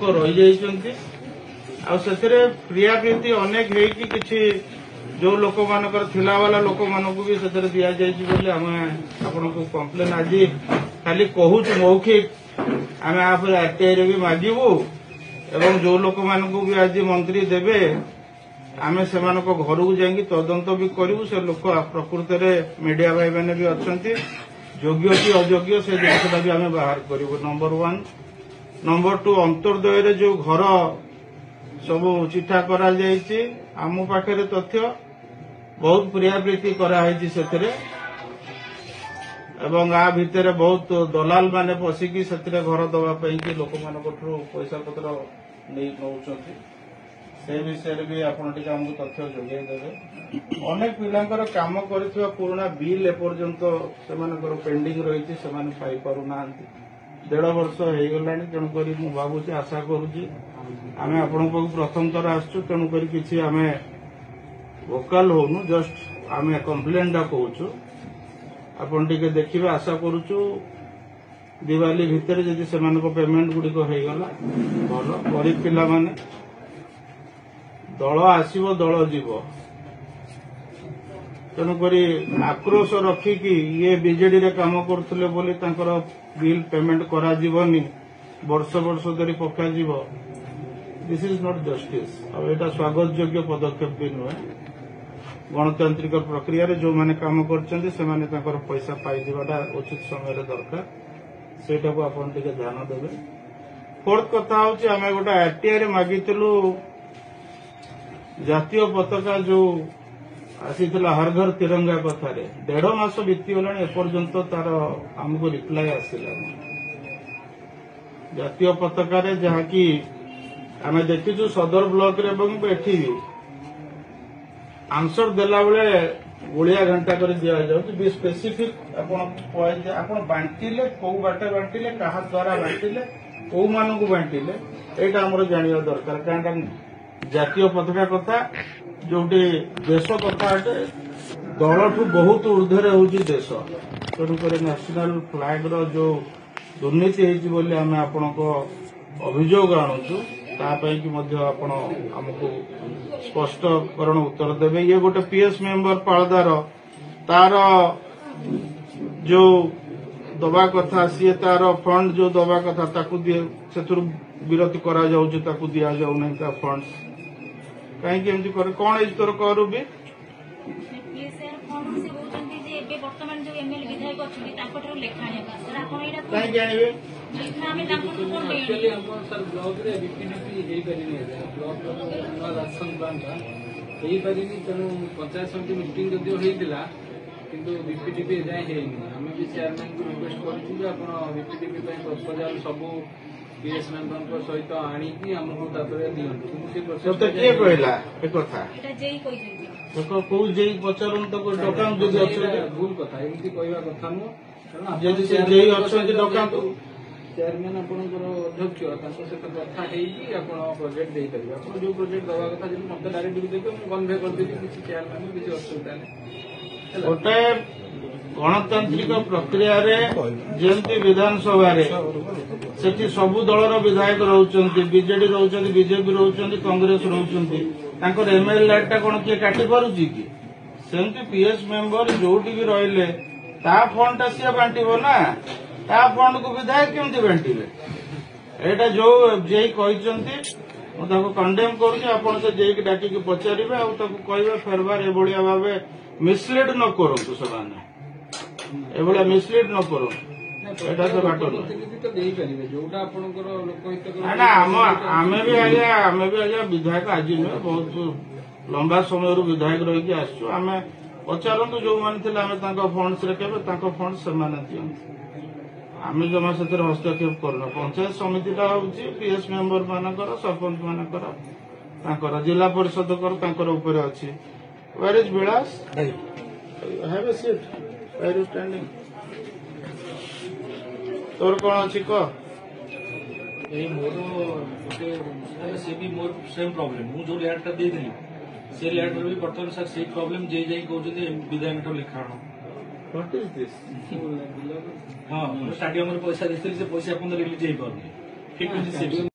लोक रही क्रियाप्रीति अनेक होगी किसी जो लोक मानकर थिला वाला लोक मानक भी से दि जाइए आपण को कम्प्लेन आज खाली कहूँ मौखिक आम आप आरटीआई रे भी मागबू एवं जो लोक मानक भी आज मंत्री देवे आम से घर को जाकि तदंत भी करूँ से लोक प्रकृत में मीडिया भाई मैंने भी अच्छा योग्य कि अयोग्य से जिनसा भी आम बाहर करूँ नंबर 1 नंबर 2 अंत्योदय जो घर सब चिठा करा आम पाखे तथ्य बहुत प्रियाप्रीति कराई से एवं आ भितर बहुत दलाल माने पशिकी से घर दवाई कि लोक मान पैसा पत्र नहीं नौ से विषय भी आपको तथ्य जोगे देवे अनेक पिलांकर काम कर पुराना बिल एपर्यंत से पेंडिंग रही से पाई ना 1.5 वर्ष हो गला तेणुक भावुँ आशा करुच्ची आम आपण प्रथम थर आसु तेणुक किसी आम वोकाल होनु जस्ट आम कम्प्लेन कहूँ आपन टिके देखिए आशा करुचु दिवाली भितर जदि से पेमेंट गुड़िक हो गला भल गरीब पिला माने दल आसव दल जीव तेणुक आक्रोश रखिकी ये बीजेडी रे काम करथुले बोली तांकर बिल पेमेंट करा जीवनी वर्ष वर्ष धरी पका जीव दिस इज नॉट जस्टिस और एटा स्वागत योग्य पदक्षेप भी नुहे गणतांत्रिक प्रक्रिया रे जो माने काम करछन्ती से माने तांकर पैसा पाई दिबाटा उचित समय रे दरकार सेटा को आपन टिके ध्यान देबे फोर्थ कथा होची आमे गोटा आरटीआई रे मागितलु जातीय पताका जो आसीथिला हर घर तिरंगा कथा रे 1.5 मास बीती गलानी एपर्यंत तार हमको रिप्लाई आसिला जातीय पताका रे जहा कि आमे देखिछु सदर ब्लॉक रे एवं एठी आंसर देला बेले गोलिया घंटा कर दिया जाऊँ स्पेसिफिक आपण बांटिले कौ बाटे बांटिले क्या द्वारा बांटिले कौ मान को बांटिले यहाँ आम जाना दरकार कारण जातीय पताका कथा जो देश कथा अटे दल ठू बहुत ऊर्धे हूँ देश तेणुक नेशनल फ्लैग रो जो दुर्नीति होती आम आपण अभियोग आणुचु तापाई कि आपण आमको स्पष्टकरण उत्तर देवे ये गोटे पीएस मेंबर पालदार तार जो दबा कथा सी तार फंड जो दबा कथा ताकू से विरति करा जाउची ताकू दिया जाउ नहीं ता फंड्स कहीं एमती करे कौन एज तोर करू भी कहीं जानवे तेणु पंचायत समिति मीटिंग जदिव होता किंतु बीपीडीपी जाए आम भी चेयरमैन को रिक्वेस्ट करूँ बीपीडीपी प्रपोजाल सब पीएस मेंबर सहित आणिकी आमको दिखाँ पचारूँ तो भूल कथा एमती कहवा कथा नुह डकातु चेयरमैन आपंकर अध्यक्ष सहित कथा प्रोजेक्ट दे पारे आप जो प्रोजेक्ट दवा कथा जब मत डायरेक्ट भी देते मुझे कन्भे करदेवी किसी चेयरमैन किसी असुविधा नहीं गोटे गणतांत्रिक प्रक्रिया जमी विधानसभा से सबु दलर विधायक रोचे बीजेडी रोचे बीजेपी रोचे कांग्रेस रोचे एमएलए टा कौन किए काटी पारुची कि सेमती पीएस मेंबर जोटी भी रहिले ता फंड टा सी बांटब ना ता फंड को विधायक केमती बांटे एटा जो जे कहते कंडेम कर जे डाकिक पचारे कहे फेरबार एभलिया भाव मिसलीड न करूँ से मिसलीड न करूँ आमे भी आज्ञा विधायक आज नुहे बहुत लंबा समय विधायक रही आसु आम पचारतु जो मैंने फंड्स फंड से दिखते आम जमा से हस्तक्षेप करना पंचायत समिति पीएस मेंबर मानकर सरपंच मानकर जिला परिषद कर अच्छी where is Vilas have a seat where is standing तोर कौन अच्छी कह मोर से भी मोर सेम प्रॉब्लम मु जो लैंड दे देली से लैंड भी बर्तमान सर से प्रॉब्लम जे जाई कहउछे विधायक लिखाण व्हाट इज दिस हां स्टेडियम रे पैसा देथिली से पैसा अपन रिलीज होई पारनी ठीक है